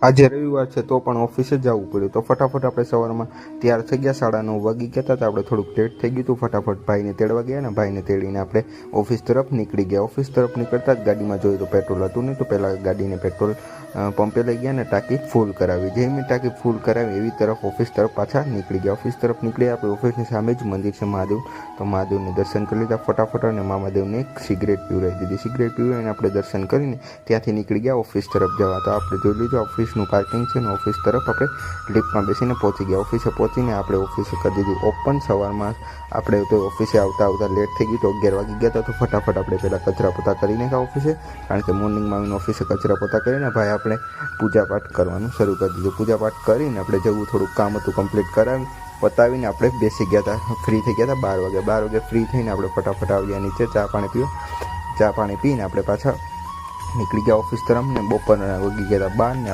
આજે રવિવાર છે તો પણ ઓફિસે જવું પડ્યું. તો ફટાફટ આપણે સવારમાં તૈયાર થઈ ગયા. 9:30 વાગી ગયા હતા. તો આપણે થોડુંક લેટ થઈ ગયું હતું. ફટાફટ ભાઈને તેડવા ગયા ને ભાઈને તેડીને આપણે ઓફિસ તરફ નીકળી ગયા. ઓફિસ તરફ નીકળતા જ ગાડીમાં જોયું તો પેટ્રોલ હતું નહીં. તો પહેલાં ગાડીને પેટ્રોલ પંપે લઈ ગયા ને ટાંકી ફૂલ કરાવી. જેવી મેં ટાંકી ફૂલ કરાવી એવી તરફ ઓફિસ તરફ પાછા નીકળી ગયા. ઓફિસ તરફ નીકળી આપણે ઓફિસની સામે જ મંદિર છે મહાદેવ. તો મહાદેવને દર્શન કરી લીધા ફટાફટ અને મહાદેવને એક સિગરેટ પીવડાવી દીધી. સિગરેટ પીવડાવીને આપણે દર્શન કરીને ત્યાંથી નીકળી ગયા ઓફિસ તરફ જવા. તો આપણે જોઈ લીધું ઓફિસનું પાર્કિંગ છે ને ઓફિસ તરફ આપણે લિફ્ટમાં બેસીને પહોંચી ગયા. ઓફિસે પહોંચીને આપણે ઓફિસે કરી દીધું ઓપન. સવારમાં આપણે તો ઓફિસે આવતા લેટ થઈ ગયું. તો 11 વાગી ગયા હતા. તો ફટાફટ આપણે પહેલાં કચરા પોતા કરીને ગયા ઓફિસે, કારણ કે મોર્નિંગમાં આવીને ઓફિસે કચરા પોતા કરીને ભાઈ આપણે પૂજાપાઠ કરવાનું શરૂ કરી દીધું. પૂજાપાઠ કરીને આપણે જવું થોડુંક કામ હતું કમ્પ્લીટ કરાવી પતાવીને આપણે બેસી ગયા હતા. ફ્રી થઈ ગયા હતા 12 વાગે ફ્રી થઈને આપણે ફટાફટ આવ્યા નીચે ચા પાણી પીવો. ચા પાણી પીને આપણે પાછા નીકળી ગયા ઓફિસ તરફ ને બપોરના વાગી ગયા હતા 12 ને